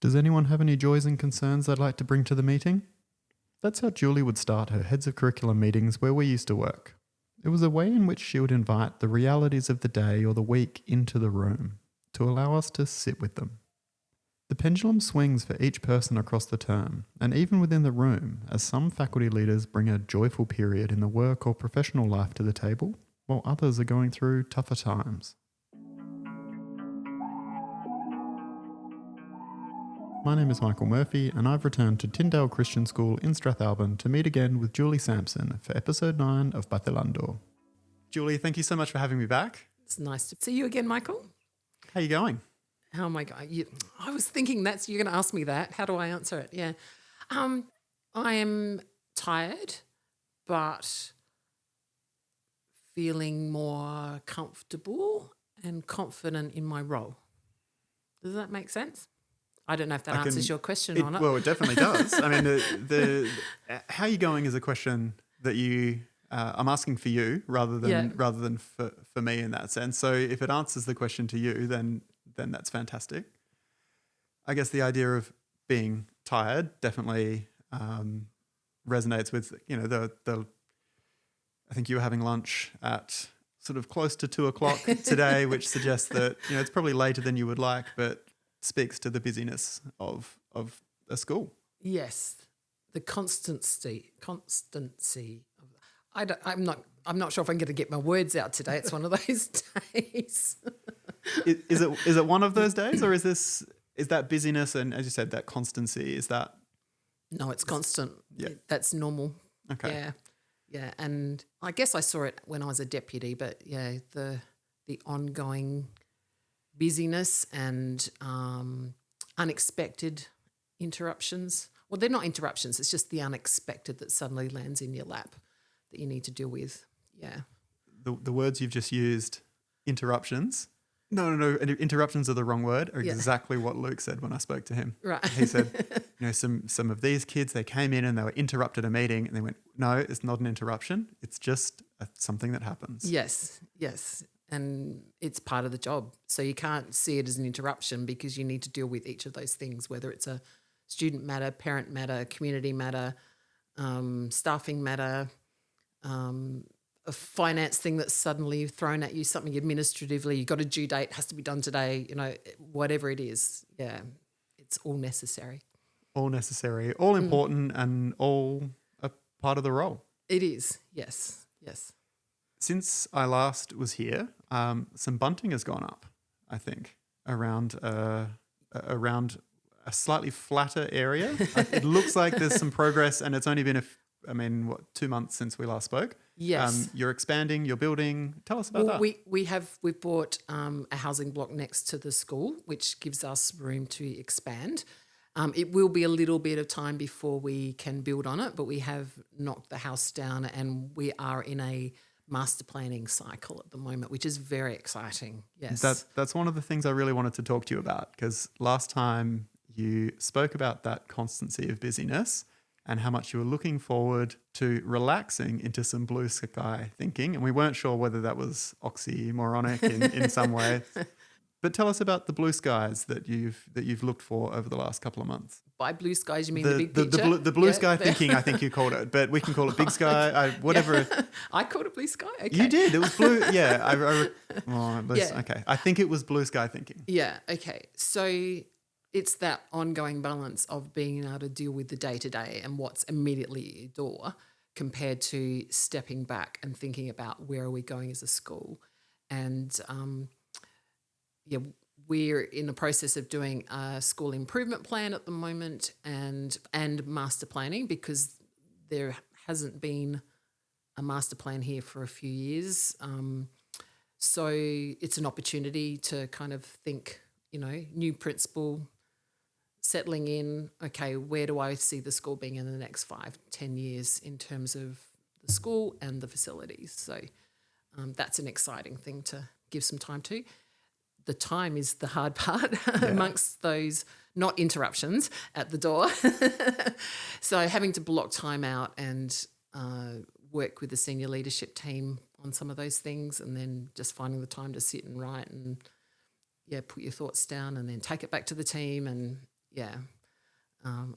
Does anyone have any joys and concerns they'd like to bring to the meeting? That's how Julie would start her heads of curriculum meetings where we used to work. It was a way in which she would invite the realities of the day or the week into the room to allow us to sit with them. The pendulum swings for each person across the term, and even within the room, as some faculty leaders bring a joyful period in the work or professional life to the table, while others are going through tougher times. My name is Michael Murphy, and I've returned to Tyndale Christian School in Strathalbyn to meet again with Julie Sampson for episode 9 of Vacilando. Julie, thank you so much for having me back. It's nice to see you again, Michael. How are you going? Oh my God. I was thinking you're going to ask me that. How do I answer it? Yeah. I am tired, but feeling more comfortable and confident in my role. Does that make sense? I don't know if that answers your question or not. Well, it definitely does. I mean, the how you going is a question that I'm asking for you rather than for me in that sense. So if it answers the question to you, then that's fantastic. I guess the idea of being tired definitely resonates with the. I think you were having lunch at sort of close to 2:00 today, which suggests that it's probably later than you would like, but speaks to the busyness of a school. Yes, the constancy. I'm not sure if I'm going to get my words out today. It's one of those days. Is it one of those days, or is that busyness and, as you said, that constancy? Is that? No, it's constant. Yeah, that's normal. Okay. Yeah, and I guess I saw it when I was a deputy, but yeah, the ongoing busyness and unexpected interruptions. Well, they're not interruptions. It's just the unexpected that suddenly lands in your lap that you need to deal with. Yeah. The words you've just used, interruptions. No, interruptions are the wrong word, are exactly what Luke said when I spoke to him. Right. He said, some of these kids, they came in and they were interrupted a meeting and they went, no, it's not an interruption. It's just something that happens. Yes. And it's part of the job. So you can't see it as an interruption because you need to deal with each of those things, whether it's a student matter, parent matter, community matter, staffing matter, a finance thing that's suddenly thrown at you, something administratively, you've got a due date, has to be done today, whatever it is. Yeah, it's all necessary. All necessary, all important and all a part of the role. It is, yes. Since I last was here, some bunting has gone up, I think, around a slightly flatter area. It looks like there's some progress, and it's only been 2 months since we last spoke. Yes. You're expanding, you're building. Tell us about that. We've bought a housing block next to the school, which gives us room to expand. It will be a little bit of time before we can build on it, but we have knocked the house down and we are in a master planning cycle at the moment, which is very exciting. Yes. That's one of the things I really wanted to talk to you about, because last time you spoke about that constancy of busyness and how much you were looking forward to relaxing into some blue sky thinking, and we weren't sure whether that was oxymoronic in some way. But tell us about the blue skies that you've looked for over the last couple of months. By blue skies, you mean the big picture? The blue sky thinking, I think you called it, but we can call it big sky, whatever. Yeah. I called it blue sky. Okay. You did. It was blue. Yeah. Okay. I think it was blue sky thinking. Yeah. Okay. So it's that ongoing balance of being able to deal with the day-to-day and what's immediately at your door compared to stepping back and thinking about where are we going as a school. And we're in the process of doing a school improvement plan at the moment and master planning, because there hasn't been a master plan here for a few years. So it's an opportunity to kind of think, new principal, settling in, okay, where do I see the school being in the next 5-10 years in terms of the school and the facilities? So that's an exciting thing to give some time to. The time is the hard part amongst those not interruptions at the door. So having to block time out and work with the senior leadership team on some of those things, and then just finding the time to sit and write and put your thoughts down and then take it back to the team. And Yeah. Um,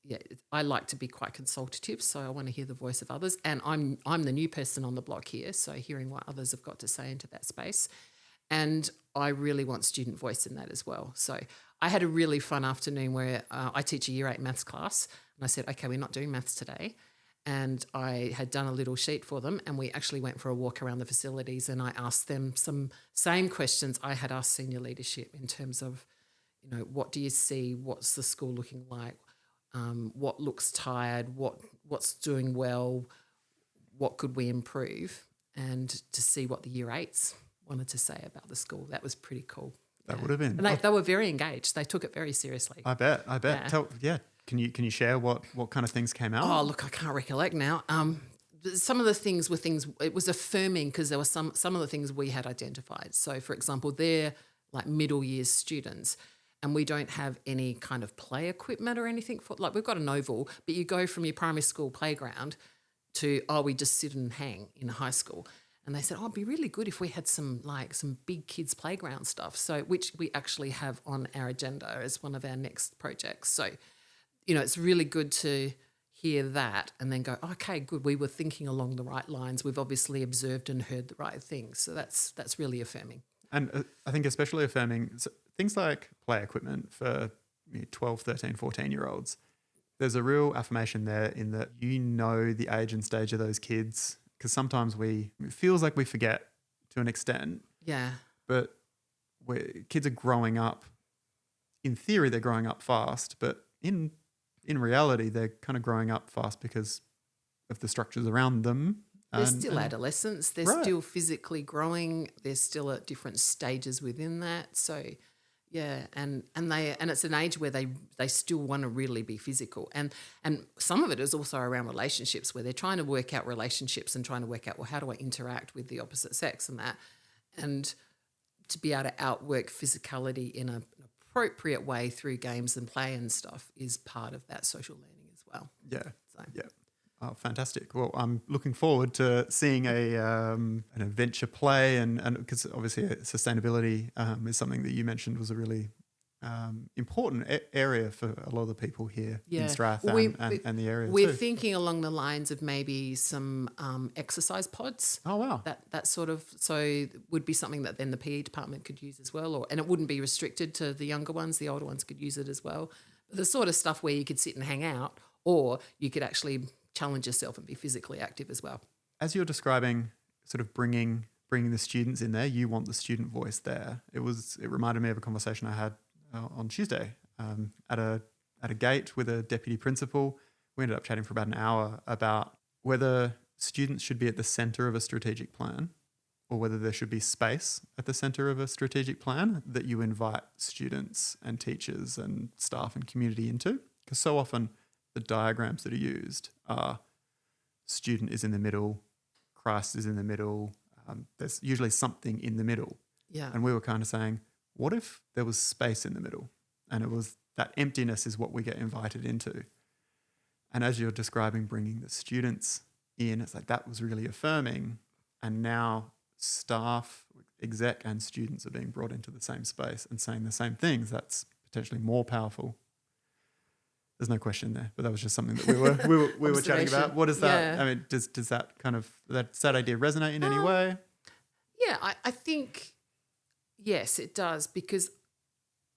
yeah, I like to be quite consultative, so I want to hear the voice of others. And I'm the new person on the block here, so hearing what others have got to say into that space. And I really want student voice in that as well. So I had a really fun afternoon where I teach a year 8 maths class, and I said, okay, we're not doing maths today. And I had done a little sheet for them, and we actually went for a walk around the facilities, and I asked them some same questions I had asked senior leadership in terms of, what do you see? What's the school looking like? What looks tired? What's doing well? What could we improve? And to see what the year 8s wanted to say about the school. That was pretty cool. That would have been. And they were very engaged. They took it very seriously. I bet. Can you share what kind of things came out? Oh, look, I can't recollect now. Some of the things were it was affirming because there were some of the things we had identified. So, for example, they're like middle year students, and we don't have any kind of play equipment or anything we've got an oval, but you go from your primary school playground to, we just sit and hang in high school. And they said, it'd be really good if we had some big kids playground stuff. So, which we actually have on our agenda as one of our next projects. So, it's really good to hear that and then go, okay, good. We were thinking along the right lines. We've obviously observed and heard the right things. So that's really affirming. And I think especially affirming things like play equipment for 12, 13, 14-year-olds. There's a real affirmation there in that the age and stage of those kids, because sometimes it feels like we forget to an extent. Yeah. But kids are growing up. In theory, they're growing up fast, but in reality, they're kind of growing up fast because of the structures around them. They're still adolescents. They're right. still physically growing. They're still at different stages within that. So, yeah, and it's an age where they still want to really be physical. And some of it is also around relationships where they're trying to work out relationships and trying to work out, well, how do I interact with the opposite sex and that? And to be able to outwork physicality in an appropriate way through games and play and stuff is part of that social learning as well. Yeah. So. Yeah. Oh, fantastic. Well, I'm looking forward to seeing an adventure play and because obviously sustainability is something that you mentioned was a really important area for a lot of the people here in Strath and the area We're too. thinking along the lines of maybe some exercise pods. Oh, wow. That sort of, so would be something that then the PE department could use as well, and it wouldn't be restricted to the younger ones. The older ones could use it as well. But the sort of stuff where you could sit and hang out, or you could actually challenge yourself and be physically active as well. As you're describing sort of bringing the students in there, you want the student voice there. It reminded me of a conversation I had on Tuesday at a gate with a deputy principal. We ended up chatting for about an hour about whether students should be at the centre of a strategic plan or whether there should be space at the centre of a strategic plan that you invite students and teachers and staff and community into. Because so often the diagrams that are used are student is in the middle, Christ is in the middle. There's usually something in the middle. Yeah. And we were kind of saying, what if there was space in the middle? And it was that emptiness is what we get invited into. And as you're describing bringing the students in, it's like that was really affirming. And now staff, exec and students are being brought into the same space and saying the same things. That's potentially more powerful. There's no question there, but that was just something that we were chatting about. What is that? Yeah. I mean, does that kind of does that idea resonate in any way? Yeah, I think yes, it does, because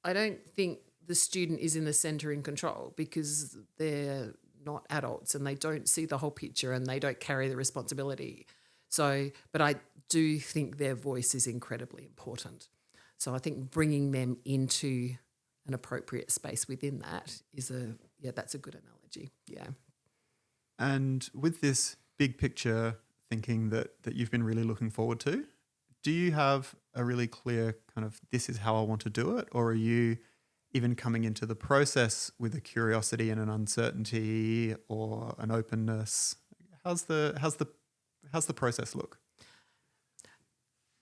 I don't think the student is in the centre in control because they're not adults and they don't see the whole picture and they don't carry the responsibility. So, but I do think their voice is incredibly important. So I think bringing them into an appropriate space within that is that's a good analogy. Yeah. And with this big picture thinking that you've been really looking forward to, do you have a really clear kind of this is how I want to do it, or are you even coming into the process with a curiosity and an uncertainty or an openness? How's the process look?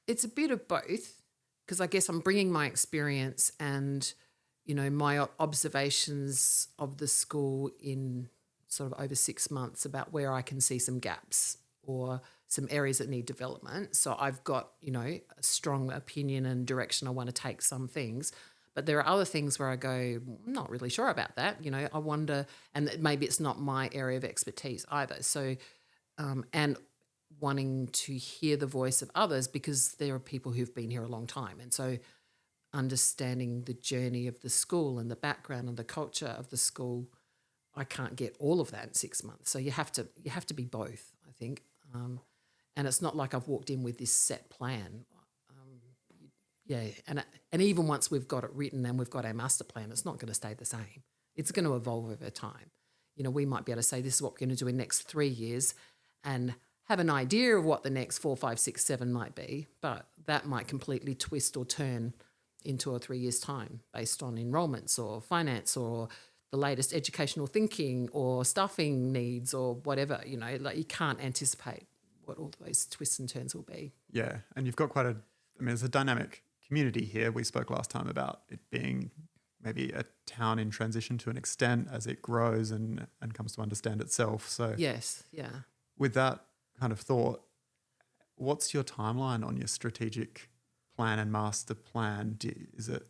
It's a bit of both, because I guess I'm bringing my experience and my observations of the school in sort of over 6 months about where I can see some gaps or some areas that need development. So I've got, a strong opinion and direction I want to take some things, But there are other things where I go, I'm not really sure about that. I wonder, and maybe it's not my area of expertise either. So, and wanting to hear the voice of others, because there are people who've been here a long time. And so understanding the journey of the school and the background and the culture of the school, I can't get all of that in 6 months. So you have to be both, I think. And it's not like I've walked in with this set plan. And even once we've got it written and we've got our master plan, it's not going to stay the same. It's going to evolve over time. We might be able to say this is what we're going to do in the next 3 years and have an idea of what the next 4, 5, 6, 7 might be, but that might completely twist or turn in 2 or 3 years' time based on enrolments or finance or the latest educational thinking or staffing needs or whatever. Like you can't anticipate what all those twists and turns will be. Yeah, and you've got there's a dynamic community here. We spoke last time about it being maybe a town in transition to an extent as it grows and comes to understand itself. So yes, yeah. With that kind of thought, what's your timeline on your strategic plan and master plan? Is it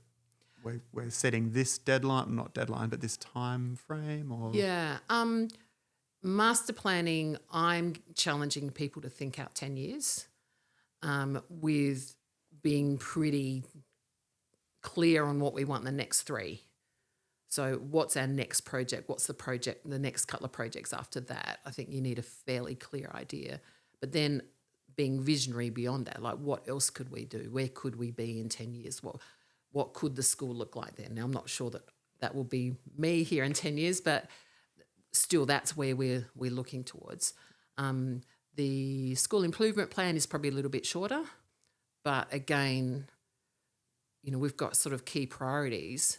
we're setting this deadline, not deadline, but this time frame? Or Yeah. Master planning, I'm challenging people to think out 10 years with being pretty clear on what we want in the next 3. So what's our next project? What's the next couple of projects after that? I think you need a fairly clear idea. But then being visionary beyond that, like what else could we do? Where could we be in 10 years? What could the school look like then? Now, I'm not sure that will be me here in 10 years, but still that's where we're looking towards. The school improvement plan is probably a little bit shorter, but again, we've got sort of key priorities,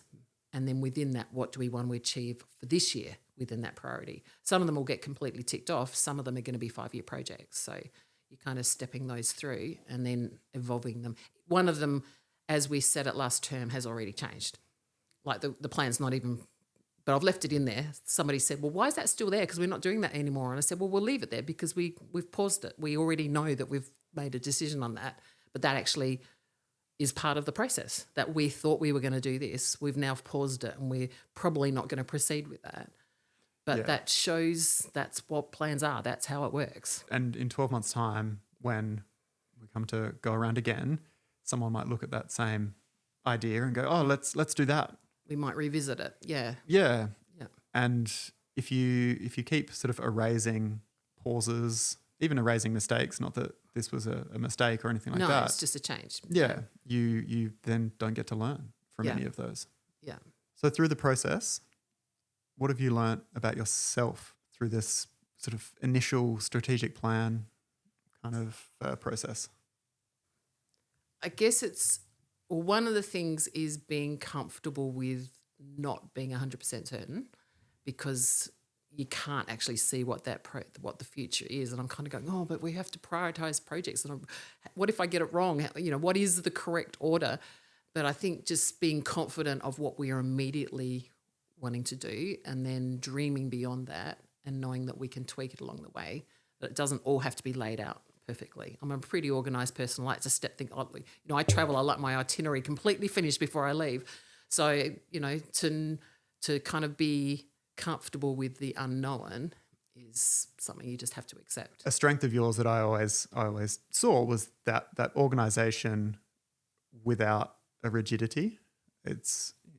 and then within that, what do we want to achieve for this year within that priority? Some of them will get completely ticked off. Some of them are going to be 5-year projects. So you're kind of stepping those through and then evolving them. One of them, as we said at last term, has already changed. Like the plan's not even, but I've left it in there. Somebody said, well, why is that still there? Because we're not doing that anymore. And I said, well, we'll leave it there because we've paused it. We already know that we've made a decision on that, but that actually is part of the process, that we thought we were going to do this. We've now paused it and we're probably not going to proceed with that. But that shows that's what plans are. That's how it works. And in 12 months' time, when we come to go around again, someone might look at that same idea and go, oh, let's do that. We might revisit it. Yeah. Yeah. Yeah. And if you keep sort of erasing pauses, even erasing mistakes, not that this was a mistake or anything like that. No, it's just a change. Yeah. You then don't get to learn from any of those. Yeah. So through the process, what have you learnt about yourself through this sort of initial strategic plan kind of process? I guess one of the things is being comfortable with not being 100% certain, because you can't actually see what what the future is. And I'm kind of going, oh, but we have to prioritize projects. And what if I get it wrong? What is the correct order? But I think just being confident of what we are immediately wanting to do, and then dreaming beyond that and knowing that we can tweak it along the way, that it doesn't all have to be laid out perfectly. I'm a pretty organised person. I like to step things oddly. I travel. I like my itinerary completely finished before I leave. So, to kind of be comfortable with the unknown is something you just have to accept. A strength of yours that I always saw was that organisation without a rigidity.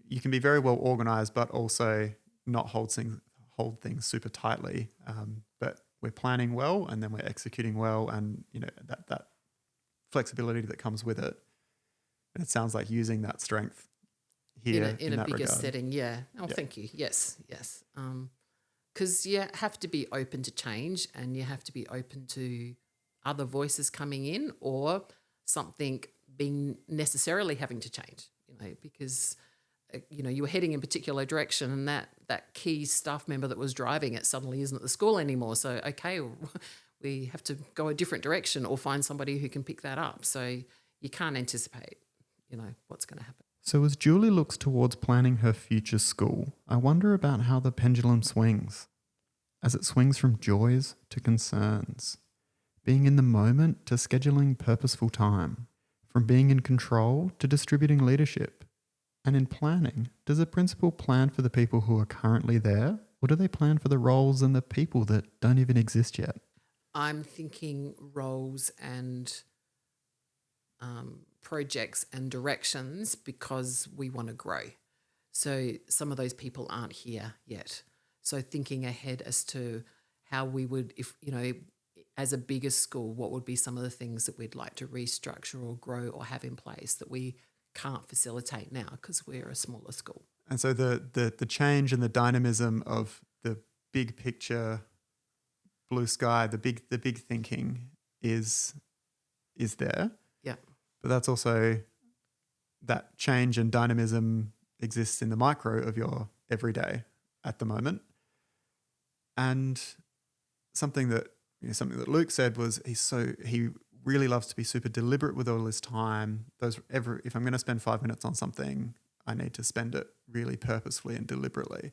You can be very well organised, but also not hold things super tightly. But we're planning well, and then we're executing well, and that flexibility that comes with it. And it sounds like using that strength here in a bigger regard. Setting. Yeah. Oh, yeah. Thank you. Yes. Because you have to be open to change, and you have to be open to other voices coming in, or something being necessarily having to change. Because you were heading in a particular direction, and that key staff member that was driving it suddenly isn't at the school anymore. So, okay, we have to go a different direction or find somebody who can pick that up. So you can't anticipate, what's going to happen. So as Julie looks towards planning her future school, I wonder about how the pendulum swings. As it swings from joys to concerns, being in the moment to scheduling purposeful time, from being in control to distributing leadership, And in planning, does a principal plan for the people who are currently there, or do they plan for the roles and the people that don't even exist yet? I'm thinking roles and projects and directions because we want to grow. So some of those people aren't here yet. So thinking ahead as to how we would, if, as a bigger school, what would be some of the things that we'd like to restructure or grow or have in place that we can't facilitate now because we're a smaller school. And so the change and the dynamism of the big picture, blue sky, the big thinking is there. Yeah. But that's also that change and dynamism exists in the micro of your everyday at the moment. And something that Luke said was he really loves to be super deliberate with all his time. If I'm going to spend 5 minutes on something, I need to spend it really purposefully and deliberately.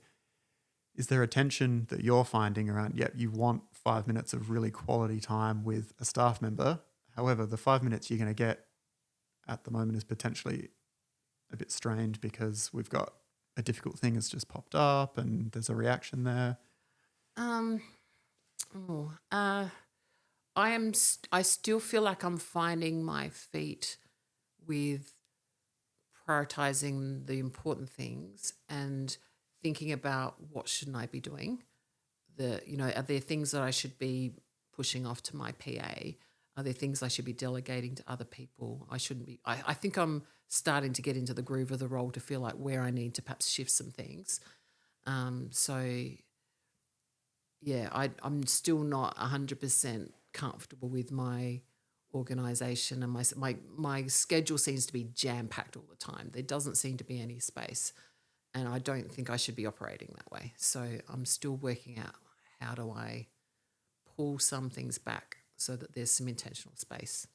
Is there a tension that you're finding around, you want 5 minutes of really quality time with a staff member. However, the 5 minutes you're going to get at the moment is potentially a bit strange because we've got a difficult thing has just popped up and there's a reaction there. I still feel like I'm finding my feet with prioritizing the important things and thinking about what shouldn't I be doing. Are there things that I should be pushing off to my PA? Are there things I should be delegating to other people? I shouldn't be. I think I'm starting to get into the groove of the role to feel like where I need to perhaps shift some things. I'm still not 100% comfortable with my organisation, and my schedule seems to be jam-packed all the time. There doesn't seem to be any space, and I don't think I should be operating that way. So I'm still working out how do I pull some things back so that there's some intentional space.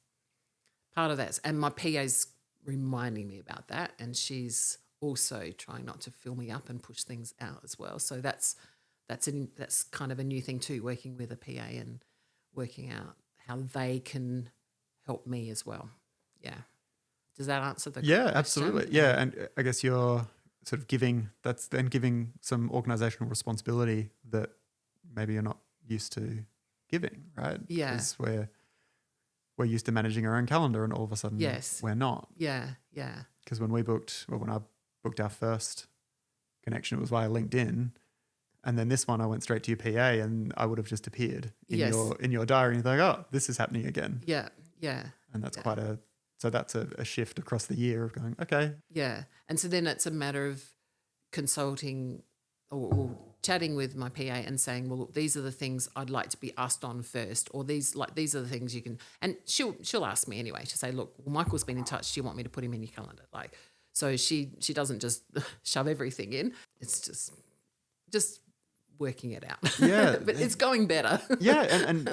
Part of that's, and my PA's reminding me about that, and she's also trying not to fill me up and push things out as well. So that's kind of a new thing too, working with a PA and working out how they can help me as well. Yeah. Does that answer the question? Absolutely. Yeah. And I guess you're sort of giving some organizational responsibility that maybe you're not used to giving, right? Yeah. Because we're used to managing our own calendar and all of a sudden we're not. Yeah. Yeah. Because when I booked our first connection, it was via LinkedIn. And then this one, I went straight to your PA and I would have just appeared in your diary and you're like, oh, this is happening again. Yeah. Yeah. And that's that's a shift across the year of going, okay. Yeah. And so then it's a matter of consulting or chatting with my PA and saying, well, look, these are the things I'd like to be asked on first, or these are the things you can, and she'll ask me anyway. She'll say, look, well, Michael's been in touch. Do you want me to put him in your calendar? So she doesn't just shove everything in. It's just working it out. Yeah. But it's going better. Yeah. And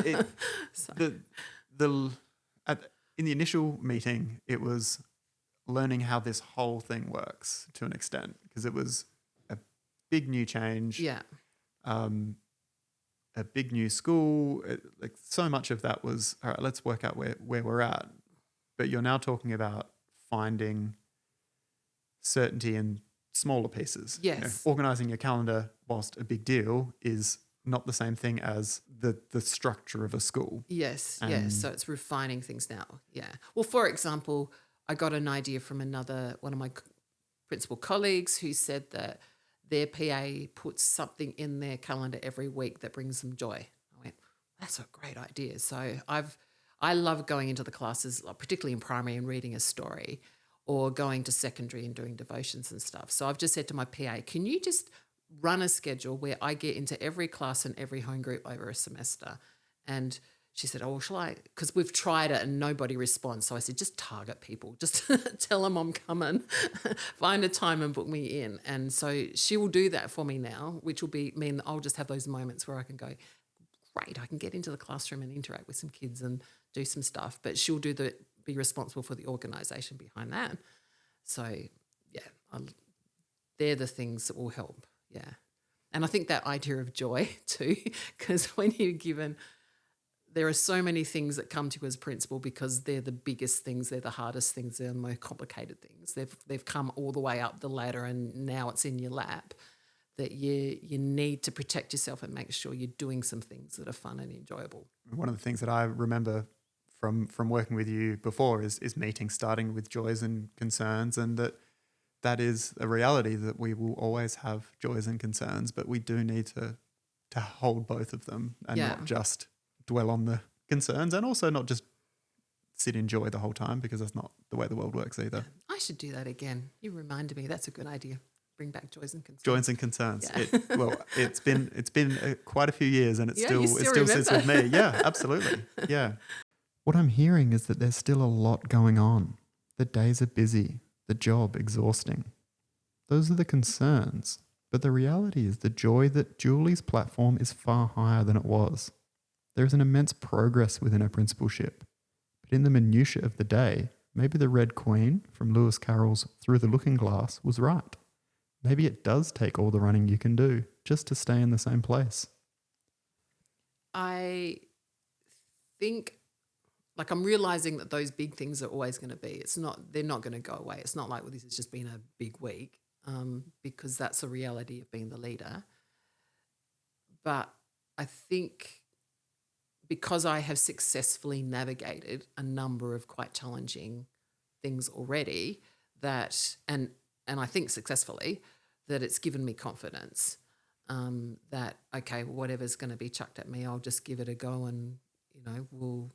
in the initial meeting, it was learning how this whole thing works to an extent, because it was a big new change. Yeah. A big new school. So much of that was, all right, let's work out where we're at. But you're now talking about finding certainty in smaller pieces. Yes. Organising your calendar, whilst a big deal, is not the same thing as the structure of a school. Yes, yes. So it's refining things now. Yeah. Well, for example, I got an idea from one of my principal colleagues who said that their PA puts something in their calendar every week that brings them joy. I went, that's a great idea. So I love going into the classes, particularly in primary, and reading a story, or going to secondary and doing devotions and stuff. So I've just said to my PA, can you just run a schedule where I get into every class and every home group over a semester? And she said, oh, shall I? Because we've tried it and nobody responds. So I said, just target people. Just tell them I'm coming. Find a time and book me in. And so she will do that for me now, which will mean I'll just have those moments where I can go, great, I can get into the classroom and interact with some kids and do some stuff. But she'll be responsible for the organisation behind that. So, yeah, they're the things that will help, yeah. And I think that idea of joy too, because when you're given there are so many things that come to you as a principal because they're the biggest things, they're the hardest things, they're the most complicated things. They've come all the way up the ladder and now it's in your lap, that you need to protect yourself and make sure you're doing some things that are fun and enjoyable. One of the things that I remember from working with you before is meetings starting with joys and concerns, and that is a reality that we will always have joys and concerns, but we do need to hold both of them and not just dwell on the concerns, and also not just sit in joy the whole time, because that's not the way the world works either. I should do that again. You reminded me. That's a good idea. Bring back joys and concerns. Joys and concerns. Yeah. It's been quite a few years, and it still remember. sits with me. Yeah, absolutely. Yeah. What I'm hearing is that there's still a lot going on. The days are busy, the job exhausting. Those are the concerns. But the reality is the joy that Julie's platform is far higher than it was. There is an immense progress within her principalship. But in the minutiae of the day, maybe the Red Queen from Lewis Carroll's Through the Looking Glass was right. Maybe it does take all the running you can do just to stay in the same place. I think, like, I'm realising that those big things are always going to be. They're not going to go away. It's not like, well, this has just been a big week, because that's the reality of being the leader. But I think because I have successfully navigated a number of quite challenging things already, that and I think successfully, that it's given me confidence, that, okay, whatever's going to be chucked at me, I'll just give it a go and, we'll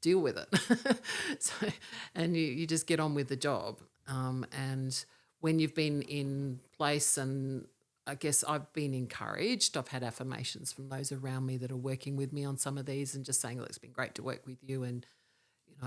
deal with it. And you just get on with the job. And when you've been in place, and I guess I've been encouraged, I've had affirmations from those around me that are working with me on some of these and just saying, look, it's been great to work with you, and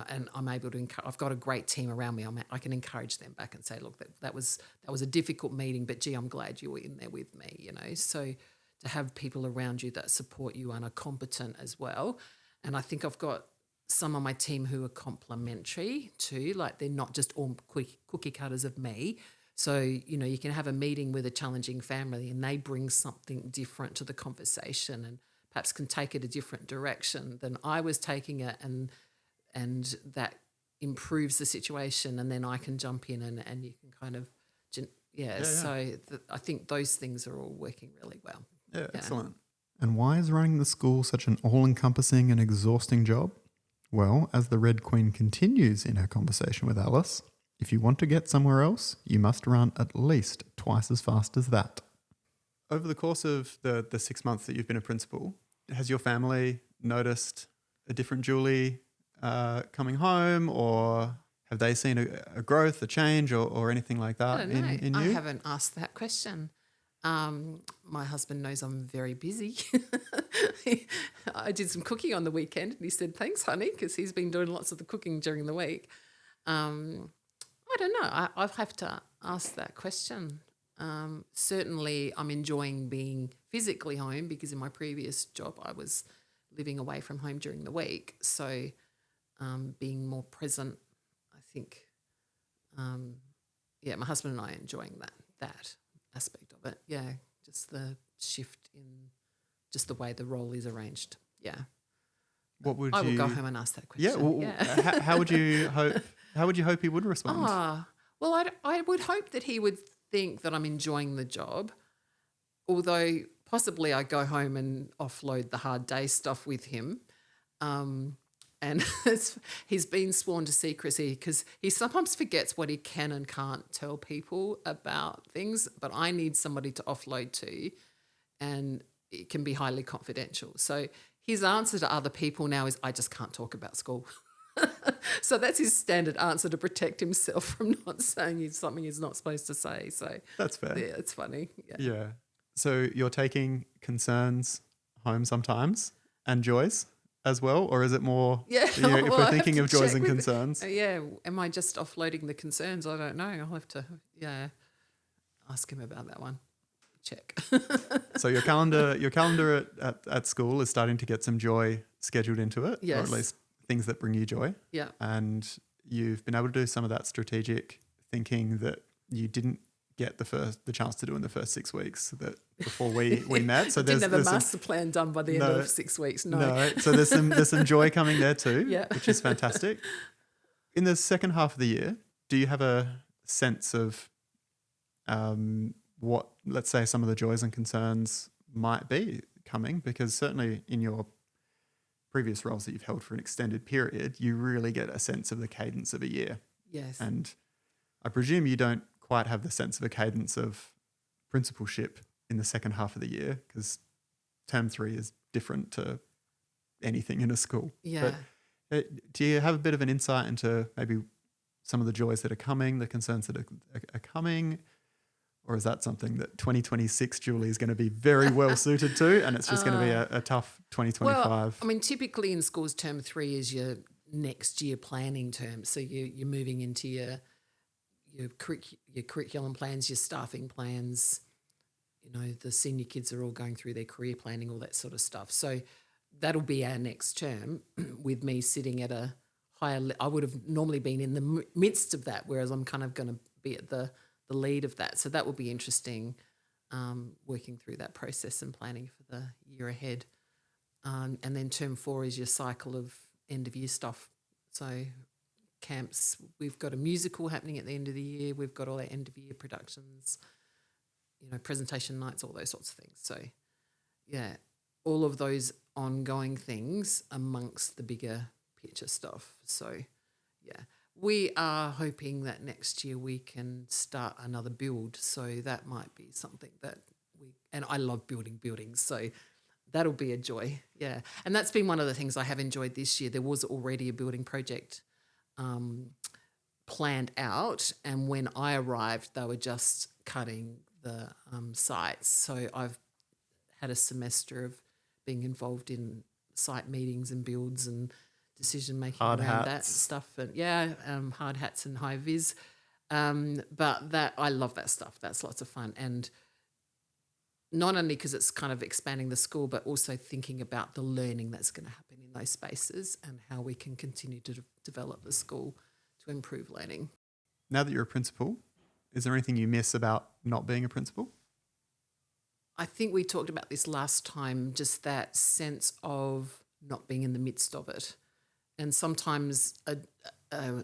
and I'm able to I've got a great team around me. I can encourage them back and say, look, that was a difficult meeting, but gee, I'm glad you were in there with me, So to have people around you that support you and are competent as well. And I think I've got some on my team who are complementary too, like they're not just all cookie cutters of me. So, you can have a meeting with a challenging family and they bring something different to the conversation and perhaps can take it a different direction than I was taking it, and that improves the situation, and then I can jump in and you can kind of, So I think those things are all working really well. Yeah, excellent. And why is running the school such an all-encompassing and exhausting job? Well, as the Red Queen continues in her conversation with Alice, if you want to get somewhere else, you must run at least twice as fast as that. Over the course of the 6 months that you've been a principal, has your family noticed a different Julie coming home, or have they seen a growth, a change, or anything like that in you? I haven't asked that question. My husband knows I'm very busy. I did some cooking on the weekend and he said, thanks, honey, because he's been doing lots of the cooking during the week. I don't know. I'll have to ask that question. Certainly I'm enjoying being physically home, because in my previous job I was living away from home during the week. So being more present, I think, my husband and I are enjoying that aspect of it. Yeah, just the shift in just the way the role is arranged. Yeah. I will go home and ask that question. Yeah. Well, how would you hope? How would you hope he would respond? Well, I would hope that he would think that I'm enjoying the job, although possibly I go home and offload the hard day stuff with him. And he's been sworn to secrecy because he sometimes forgets what he can and can't tell people about things, but I need somebody to offload to, and it can be highly confidential. So his answer to other people now is, I just can't talk about school. So that's his standard answer to protect himself from not saying something he's not supposed to say. So that's fair. Yeah, it's funny. Yeah. So you're taking concerns home sometimes and joys as well, or is it more? Yeah. If we're thinking of joys and concerns. Am I just offloading the concerns? I don't know. I'll have to ask him about that one. Check. So your calendar at school is starting to get some joy scheduled into it, yes. Or at least things that bring you joy. Yeah. And you've been able to do some of that strategic thinking that you didn't get the chance to do in the first 6 weeks that before we met. So didn't have a master plan done by the end of 6 weeks. No. So there's some joy coming there too, Yeah. which is fantastic. In the second half of the year, do you have a sense of what, let's say, some of the joys and concerns might be coming? Because certainly in your previous roles that you've held for an extended period, you really get a sense of the cadence of a year. Yes. And I presume you don't quite have the sense of a cadence of principalship in the second half of the year, because term 3 is different to anything in a school. Yeah. But do you have a bit of an insight into maybe some of the joys that are coming, the concerns that are coming? Or is that something that 2026 Julie is going to be very well suited to, and it's just going to be a tough 2025? Well, I mean, typically in schools, term 3 is your next year planning term. So you're moving into your curriculum plans, your staffing plans. You know, the senior kids are all going through their career planning, all that sort of stuff. So that'll be our next term with me sitting at a higher I would have normally been in the midst of that, whereas I'm kind of going to be at the lead of that. So that will be interesting, working through that process and planning for the year ahead. And then term 4 is your cycle of end of year stuff. So camps, we've got a musical happening at the end of the year. We've got all our end of year productions, you know, presentation nights, all those sorts of things. So yeah, all of those ongoing things amongst the bigger picture stuff. So yeah, we are hoping that next year we can start another build. So that might be something that and I love building buildings. So that'll be a joy. Yeah. And that's been one of the things I have enjoyed this year. There was already a building project planned out. And when I arrived, they were just cutting the sites. So I've had a semester of being involved in site meetings and builds and decision making around that stuff. And hard hats and high vis. But that I love that stuff. That's lots of fun. And not only because it's kind of expanding the school, but also thinking about the learning that's going to happen in those spaces and how we can continue to develop the school to improve learning. Now that you're a principal, is there anything you miss about not being a principal? I think we talked about this last time, just that sense of not being in the midst of it. And sometimes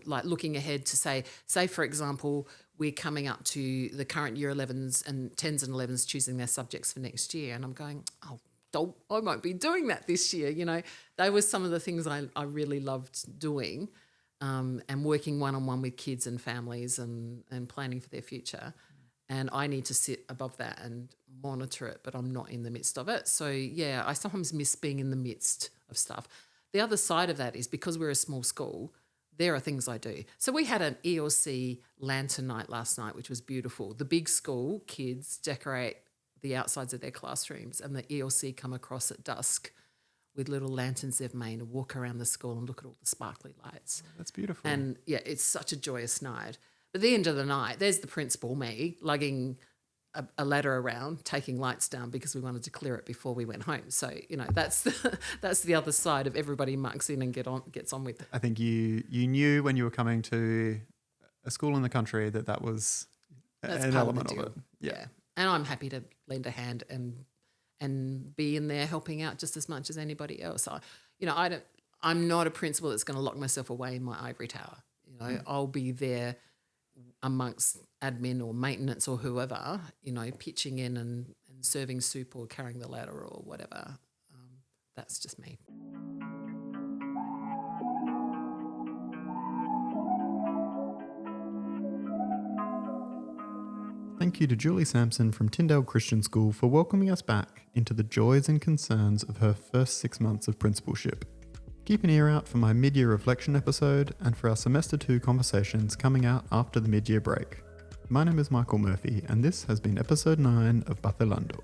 like looking ahead to say, for example, we're coming up to the current year 11s and 10s and 11s choosing their subjects for next year. And I'm going, I won't be doing that this year. You know, they were some of the things I really loved doing, and working one-on-one with kids and families and planning for their future. And I need to sit above that and monitor it, but I'm not in the midst of it. So, yeah, I sometimes miss being in the midst of stuff. The other side of that is because we're a small school, there are things I do. So we had an ELC lantern night last night, which was beautiful. The big school kids decorate the outsides of their classrooms, and the ELC come across at dusk with little lanterns they've made and walk around the school and look at all the sparkly lights. That's beautiful. And, yeah, it's such a joyous night. But at the end of the night, there's the principal, me, lugging a ladder around, taking lights down because we wanted to clear it before we went home. So, you know, that's the other side of everybody mucks in and gets on with it. I think you knew when you were coming to a school in the country that was an element of it. Yeah. And I'm happy to lend a hand and be in there helping out just as much as anybody else. I'm not a principal that's going to lock myself away in my ivory tower. You know, I'll be there amongst admin or maintenance or whoever, you know, pitching in and serving soup or carrying the ladder or whatever. That's just me. Thank you to Julie Sampson from Tyndale Christian School for welcoming us back into the joys and concerns of her first 6 months of principalship. Keep an ear out for my mid-year reflection episode and for our semester 2 conversations coming out after the mid-year break. My name is Michael Murphy and this has been episode 9 of Vacilando.